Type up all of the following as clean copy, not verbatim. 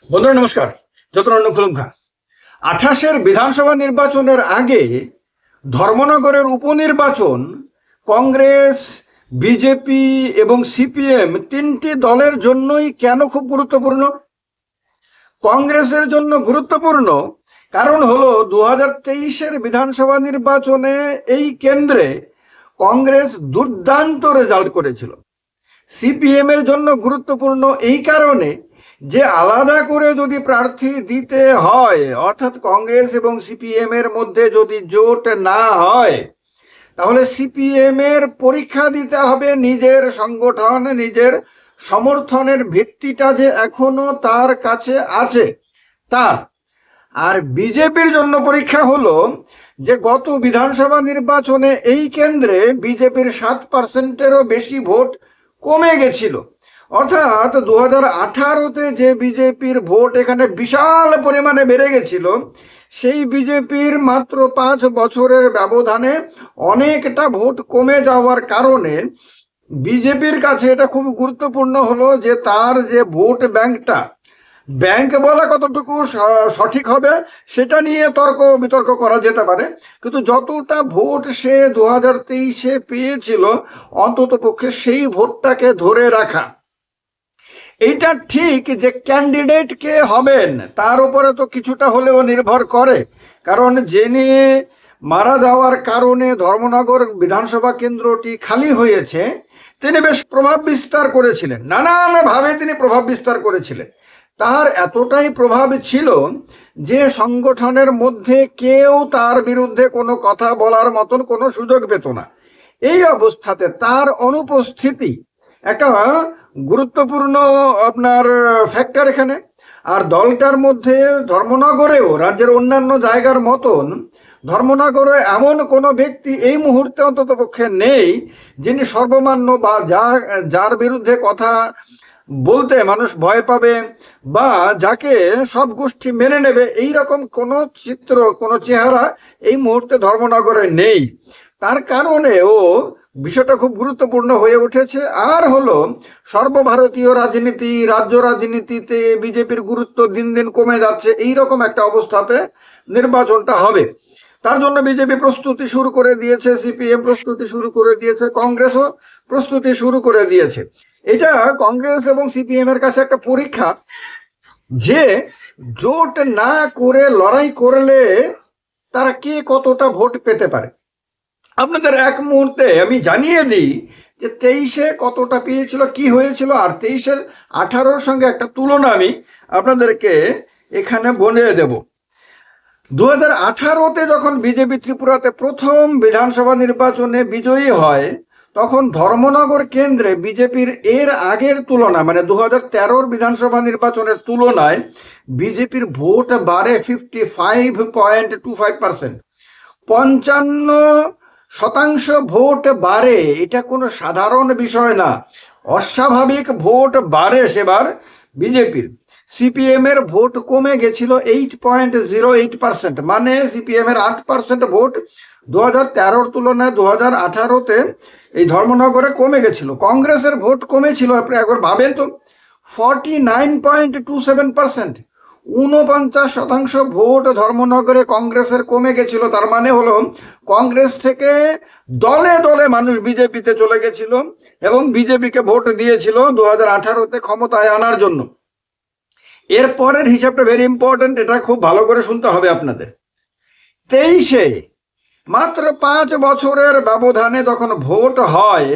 বন্ধুরা নমস্কার। যতনন্দ খুলুমখা। 28-এর বিধানসভা নির্বাচনের আগে ধর্মনগরের উপনির্বাচন কংগ্রেস, বিজেপি এবং সিপিএম তিনটি দলের জন্যই কেন খুব গুরুত্বপূর্ণ? কংগ্রেসের জন্য গুরুত্বপূর্ণ কারণ হলো 2023-এর বিধানসভা নির্বাচনে এই কেন্দ্রে কংগ্রেস দুর্দান্ত রেজাল্ট করেছিল। সিপিএম এর জন্য গুরুত্বপূর্ণ এই কারণে যে আলাদা করে যদি প্রার্থী দিতে হয়, অর্থাৎ কংগ্রেস এবং সিপিএম এর মধ্যে যদি জোট না হয়, তাহলে সিপিএম এর পরীক্ষা দিতে হবে নিজের সংগঠন, নিজের সমর্থনের ভিত্তিটা যে এখনো তার কাছে আছে তার। আর বিজেপির জন্য পরীক্ষা হলো যে গত বিধানসভা নির্বাচনে এই কেন্দ্রে বিজেপির 7%-এরও বেশি ভোট কমে গেছিল। অর্থাৎ 2018-তে যে বিজেপির ভোট এখানে বিশাল পরিমাণে বেড়ে গেছিল, সেই বিজেপির মাত্র 5 বছরের ব্যবধানে অনেকটা ভোট কমে যাওয়ার কারণে বিজেপির কাছে এটা খুব গুরুত্বপূর্ণ হলো যে তার যে ভোট ব্যাংক বলা কতটুকু সঠিক হবে সেটা নিয়ে তর্ক বিতর্ক করা যেতে পারে, কিন্তু যতটা ভোট সে 2023-এ পেয়েছিল অন্তত পক্ষে সেই ভোটটাকে ধরে রাখা। এইটা ঠিক যে ক্যান্ডিডেট কে হবেন তার উপরে তো কিছুটা হলেও নির্ভর করে, কারণ যিনি মারা যাওয়ার কারণে ধর্মনগর বিধানসভা কেন্দ্রটি খালি হয়েছে তিনি বেশ প্রভাব বিস্তার করেছিলেন, নানানভাবে তিনি প্রভাব বিস্তার করেছিলেন। তার এতটাই প্রভাব ছিল যে সংগঠনের মধ্যে কেউ তার বিরুদ্ধে কোনো কথা বলার মতন কোনো সুযোগ পেত না। এই অবস্থাতে তার অনুপস্থিতি একটা গুরুত্বপূর্ণ আপনার ফ্যাক্টর এখানে। আর দলটার মধ্যে ধর্মনগরেও রাজ্যের অন্যান্য জায়গার মতন ধর্মনগরে এমন কোনো ব্যক্তি এই মুহূর্তে অন্তত পক্ষে নেই যিনি সর্বমান্য বা যার বিরুদ্ধে কথা বলতে মানুষ ভয় পাবে বা যাকে সব গোষ্ঠী মেনে নেবে, এই রকম কোনো চিত্র, কোনো চেহারা এই মুহূর্তে ধর্মনগরে নেই। তার কারণেও বিষয়টা খুব গুরুত্বপূর্ণ হয়ে উঠেছে। আর হলো সর্বভারতীয় রাজনীতি, রাজ্য রাজনীতিতে বিজেপির গুরুত্ব দিন দিন কমে যাচ্ছে, এই রকম একটা অবস্থাতে নির্বাচনটা হবে। তার জন্য বিজেপি প্রস্তুতি শুরু করে দিয়েছে, সিপিএম প্রস্তুতি শুরু করে দিয়েছে, কংগ্রেসও প্রস্তুতি শুরু করে দিয়েছে। এটা কংগ্রেস এবং সিপিএম এর কাছে একটা পরীক্ষা যে জোট না করে লড়াই করলে তারা কে কতটা ভোট পেতে পারে। আপনাদের এক মুহূর্তে আমি জানিয়ে দিই যে 23-এ কতটা পেয়েছিল, কি হয়েছিল, আর 23-এর 18-র সঙ্গে একটা তুলনা আমি আপনাদেরকে এখানে বলে দেব। 2018-তে যখন বিজেপি ত্রিপুরাতে প্রথম বিধানসভা নির্বাচনে বিজয়ী হয়, তখন ধর্মনগর কেন্দ্রে বিজেপির এর আগের তুলনা মানে 2013-র বিধানসভা নির্বাচনের তুলনায় বিজেপির ভোট বাড়ে 55.25%। 55% ভোট বাড়ে, এটা কোনো সাধারণ বিষয় না, অস্বাভাবিক ভোট বাড়ে সেবার বিজেপির। সিপিএম এর ভোট কমে গেছিল 8.08%, মানে সিপিএম এর 8% ভোট 2013-র তুলনায় 2018-তে এই ধর্মনগরে কমে গেছিল। কংগ্রেসের ভোট কমেছিল একবার ভাবেন তো, 49.27%, 49% ভোট ধর্মনগরে কংগ্রেসের কমে গেছিল। তার মানে হলো কংগ্রেস থেকে দলে দলে মানুষ বিজেপিতে চলে গেছিল এবং বিজেপিকে ভোট দিয়েছিল 2018-তে ক্ষমতায় আনার জন্য। এরপরের হিসাবটা ভেরি ইম্পর্টেন্ট, এটা খুব ভালো করে শুনতে হবে আপনাদের। 23-এ মাত্র 5 বছরের ব্যবধানে যখন ভোট হয়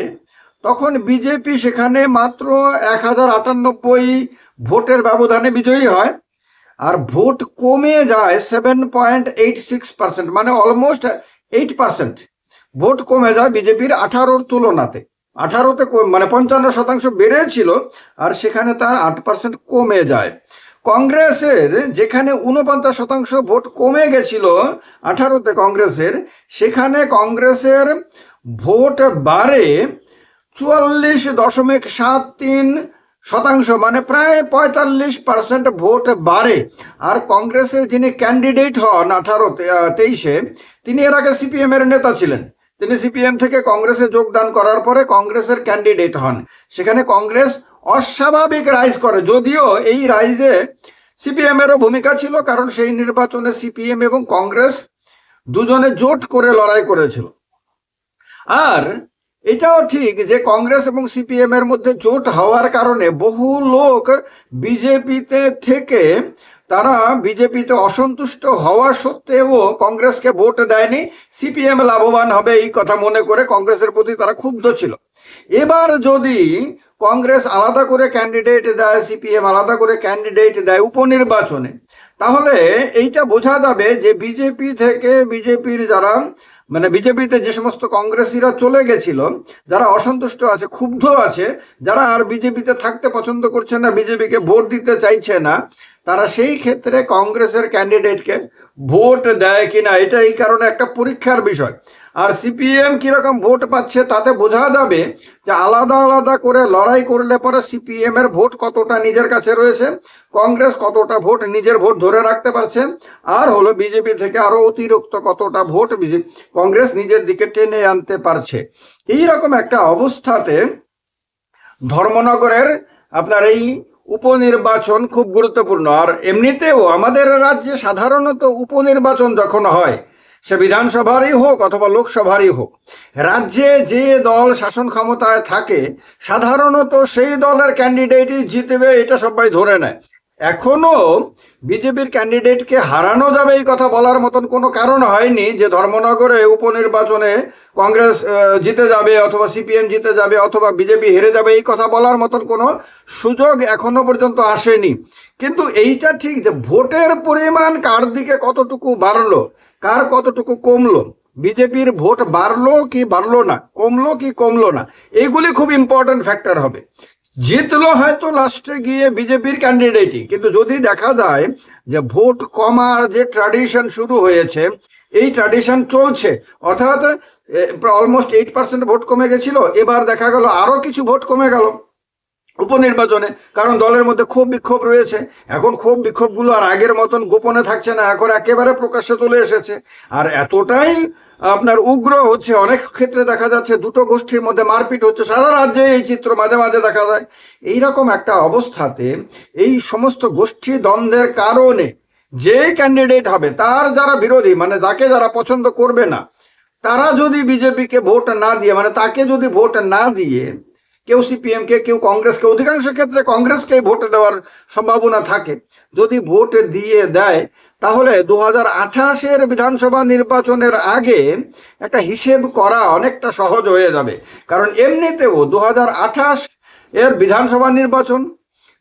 তখন বিজেপি সেখানে মাত্র 1098 ভোটের ব্যবধানে বিজয়ী হয়, আর ভোট কমে যায় 7.86%, মানে অলমোস্ট 8% ভোট কমে যায় বিজেপির 18-র তুলনাতে। 18-তে মানে 55% বেড়েছিল আর সেখানে তার 8% কমে যায়। কংগ্রেসের যেখানে 49% ভোট কমে গেছিল 18-তে কংগ্রেসের, সেখানে কংগ্রেসের ভোট বাড়ে 44.73%, মানে প্রায় 45% ভোট বাড়ে। আর কংগ্রেসের যিনি ক্যান্ডিডেট হন 23-এ, তিনি এর আগে সিপিএম এর নেতা ছিলেন। তিনি সিপিএম থেকে কংগ্রেসে যোগদান করার পরে কংগ্রেসের ক্যান্ডিডেট হন। সেখানে কংগ্রেস অস্বাভাবিক রাইজ করে, যদিও এই রাইজে সিপিএম এরও ভূমিকা ছিল, কারণ সেই নির্বাচনে সিপিএম এবং কংগ্রেস দুজনে জোট করে লড়াই করেছিল। আর এটাও ঠিক যে কংগ্রেস এবং সিপিএম এর মধ্যে জোট হওয়ার কারণে বহু লোক বিজেপিতে থেকে তারা বিজেপিতে অসন্তুষ্ট হওয়া সত্ত্বেও কংগ্রেসকে ভোট দেয়নি, সিপিএম লাভবান হবে এই কথা মনে করে কংগ্রেসের প্রতি তারা ক্ষুব্ধ ছিল। এবার যদি কংগ্রেস আলাদা করে ক্যান্ডিডেট দেয়, সিপিএম আলাদা করে ক্যান্ডিডেট দেয় উপনির্বাচনে, তাহলে এইটা বোঝা যাবে যে বিজেপি থেকে বিজেপির যারা মানে বিজেপিতে যে সমস্ত কংগ্রেসিরা চলে গেছিল, যারা অসন্তুষ্ট আছে, ক্ষুব্ধ আছে, যারা আর বিজেপিতে থাকতে পছন্দ করছে না, বিজেপিকে ভোট দিতে চাইছে না, তারা সেই ক্ষেত্রে কংগ্রেসের ক্যান্ডিডেটকে ভোট দেয় কিনা, এটা এই কারণে একটা পরীক্ষার বিষয়। আর সিপিএম কিরকম ভোট পাচ্ছে তাতে বোঝা যাবে যে আলাদা আলাদা করে লড়াই করলে পরে সিপিএম এর ভোট কতটা নিজের কাছে রয়েছে, কংগ্রেস কতটা ভোট নিজের ভোট ধরে রাখতে পারছে, আর হলো বিজেপি থেকে আরো অতিরিক্ত কতটা ভোট কংগ্রেস নিজের দিকে টেনে আনতে পারছে। এইরকম একটা অবস্থাতে ধর্মনগরের আপনার এই উপনির্বাচন খুব গুরুত্বপূর্ণ। আর এমনিতেও আমাদের রাজ্যে সাধারণত উপনির্বাচন যখন হয়, সে বিধানসভারই হোক অথবা লোকসভারই হোক, রাজ্যে যে দল শাসন ক্ষমতায় থাকে সাধারণত সেই দলের ক্যান্ডিডেটই জিতবে, এটা সবাই ধরে নেয়। এখনো বিজেপির ক্যান্ডিডেটকে হারানো যাবে এই কথা বলার মতন কোনো কারণ হয়নি যে ধর্মনগরে উপনির্বাচনে কংগ্রেস জিতে যাবে অথবা সিপিএম জিতে যাবে অথবা বিজেপি হেরে যাবে, এই কথা বলার মতন কোনো সুযোগ এখনো পর্যন্ত আসেনি। কিন্তু এইটা ঠিক যে ভোটের পরিমাণ কার দিকে কতটুকু বাড়লো, কার কতটুকু কমলো, বিজেপির ভোট বাড়লো কি বাড়লো না, কমলো কি কমলো না, এইগুলি খুব ইম্পর্টেন্ট ফ্যাক্টর হবে। জিতলো হয়তো লাস্টে গিয়ে বিজেপির ক্যান্ডিডেটই, কিন্তু যদি দেখা যায় যে ভোট কমার যে ট্র্যাডিশন শুরু হয়েছে, এই ট্র্যাডিশন চলছে, অর্থাৎ অলমোস্ট 8% ভোট কমে গেছিল, এবার দেখা গেল আরো কিছু ভোট কমে গেল উপনির্বাচনে, কারণ দলের মধ্যে ক্ষোভ বিক্ষোভ রয়েছে। এখন ক্ষোভ বিক্ষোভগুলো আর আগের মতন গোপনে থাকছে না, এখন একেবারে প্রকাশ্যে চলে এসেছে। আর এতটাই আপনার উগ্র হচ্ছে, অনেক ক্ষেত্রে দেখা যাচ্ছে দুটো গোষ্ঠীর মধ্যে মারপিট হচ্ছে, সারা রাজ্যে এই চিত্র মাঝে মাঝে দেখা যায়। এইরকম একটা অবস্থাতে এই সমস্ত গোষ্ঠী দ্বন্দ্বের কারণে যে ক্যান্ডিডেট হবে তার যারা বিরোধী, মানে যাকে যারা পছন্দ করবে না, তারা যদি বিজেপিকে ভোট না দিয়ে, মানে তাকে যদি ভোট না দিয়ে কেউ সিপিএমকে কেউ কংগ্রেসকে, অধিকাংশ ক্ষেত্রে কংগ্রেসকে ভোট দেওয়ার সম্ভাবনা থাকে, যদি ভোট দিয়ে দেয় তাহলে 2028-এর বিধানসভা নির্বাচনের আগে একটা হিসেব করা অনেকটা সহজ হয়ে যাবে। কারণ এমনিতেও 2028 এর বিধানসভা নির্বাচন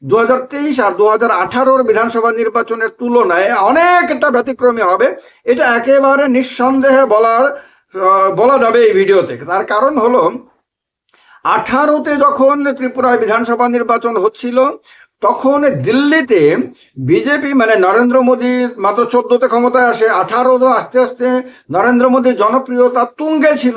2023 আর 2018-র বিধানসভা নির্বাচনের তুলনায় অনেকটা ব্যতিক্রমী হবে, এটা একেবারে নিঃসন্দেহে বলা যাবে এই ভিডিওতে। তার কারণ হলো 18-তে যখন ত্রিপুরায় বিধানসভা নির্বাচন হচ্ছিল, তখন দিল্লিতে বিজেপি মানে নরেন্দ্র মোদী মাত্র 14-তে ক্ষমতায় আসে, 18 আস্তে আস্তে নরেন্দ্র মোদীর জনপ্রিয়তা তুঙ্গে ছিল।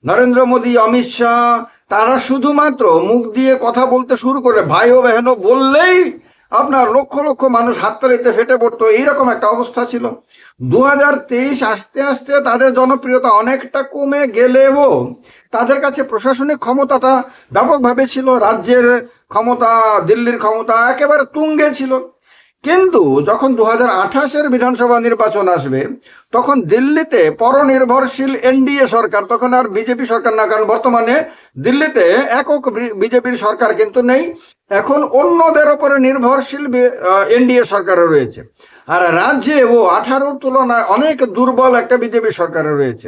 নরেন্দ্র মোদী, অমিত শাহ, তারা শুধুমাত্র মুখ দিয়ে কথা বলতে শুরু করে, ভাই ও বেহেন বললেই আপনার লক্ষ লক্ষ মানুষ হাততালিতে ফেটে পড়তো, এইরকম একটা অবস্থা ছিল। 2023 আস্তে আস্তে তাদের জনপ্রিয়তা অনেকটা কমে গেলেও তাদের কাছে প্রশাসনিক ক্ষমতাটা ব্যাপকভাবে ছিল, রাজ্যের ক্ষমতা, দিল্লির ক্ষমতা একেবারে তুঙ্গে ছিল। কিন্তু যখন 2028-এর বিধানসভা নির্বাচন আসবে, তখন দিল্লিতে পরনির্ভরশীল এনডিএ সরকার, তখন আর বিজেপি সরকার না, কারণ বর্তমানে দিল্লিতে একক বিজেপির সরকার কিন্তু নেই, এখন অন্যদের ওপরে নির্ভরশীল এনডিএ সরকার রয়েছে। আর রাজ্যে 18-র তুলনায় অনেক দুর্বল একটা বিজেপি সরকার রয়েছে।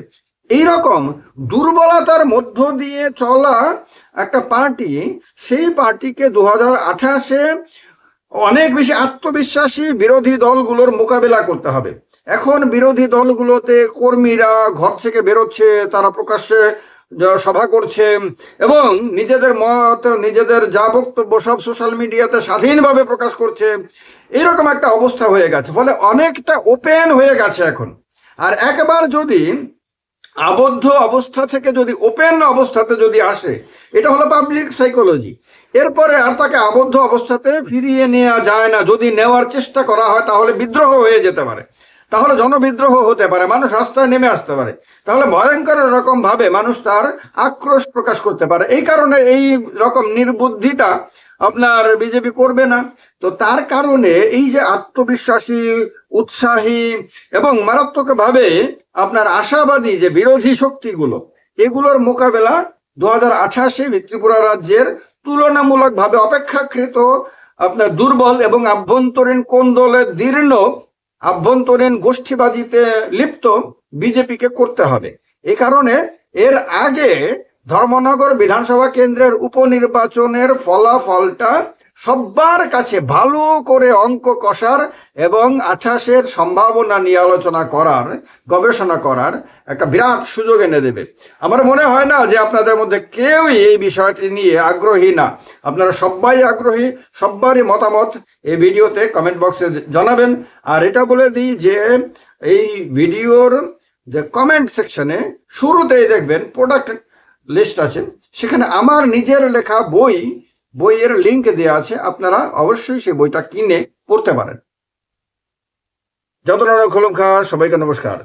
এইরকম দুর্বলতার মধ্য দিয়ে চলা একটা পার্টি, সেই পার্টিকে 2028-এ অনেক বেশি আত্মবিশ্বাসী বিরোধী দলগুলোর মোকাবেলা করতে হবে। এখন বিরোধী দলগুলোতে কর্মীরা ঘর থেকে বেরোচ্ছে, তারা প্রকাশ্যে সভা করছে এবং নিজেদের মত, নিজেদের যা বক্তব্য সব সোশ্যাল মিডিয়াতে স্বাধীনভাবে প্রকাশ করছে, এরকম একটা অবস্থা হয়ে গেছে। ফলে অনেকটা ওপেন হয়ে গেছে এখন। আর একবার যদি আবদ্ধ অবস্থা থেকে যদি ওপেন অবস্থাতে যদি আসে, এটা হলো পাবলিক সাইকোলজি, এরপরে আর তাকে আবদ্ধ অবস্থাতে ফিরিয়ে নেওয়া যায় না। যদি নেওয়ার চেষ্টা করা হয় তাহলে বিদ্রোহ হয়ে যেতে পারে, তাহলে জনবিদ্রোহ হতে পারে, মানুষ রাস্তায় নেমে আসতে পারে, তাহলে ভয়ঙ্কর রকম ভাবে মানুষ তার আক্রোশ প্রকাশ করতে পারে। এই কারণে এই রকম নির্বুদ্ধিতা আপনার বিজেপি করবে না। তো তার কারণে এই যে আত্মবিশ্বাসী, উৎসাহী এবং মারাত্মকভাবে আপনার আশাবাদী যে বিরোধী শক্তিগুলো, এগুলোর মোকাবেলা 2028 ত্রিপুরা রাজ্যের তুলনামূলকভাবে অপেক্ষাকৃত আপনার দুর্বল এবং আভ্যন্তরীণ কোন্দলে দীর্ণ, আভ্যন্তরীণ গোষ্ঠীবাজিতে লিপ্ত বিজেপিকে করতে হবে। এই কারণে এর আগে ধর্মনগর বিধানসভা কেন্দ্রের উপনির্বাচনের ফলাফলটা সবার কাছে ভালো করে অঙ্ক কষার এবং 28-এর সম্ভাবনা নিয়ে আলোচনা করার, গবেষণা করার একটা বিরাট সুযোগ এনে দেবে। আমার মনে হয় না যে আপনাদের মধ্যে কেউই এই বিষয়টি নিয়ে আগ্রহী না। আপনারা সবাই আগ্রহী, সবারই মতামত এই ভিডিওতে কমেন্ট বক্সে জানাবেন। আর এটা বলে দিই যে এই ভিডিওর যে কমেন্ট সেকশনে শুরুতেই দেখবেন প্রোডাক্ট লিস্ট আছে, সেখানে আমার নিজের লেখা বইয়ের লিঙ্ক দেওয়া আছে। আপনারা অবশ্যই সেই বইটা কিনে পড়তে পারেন। যত নরক হলুম খান, সবাইকে নমস্কার।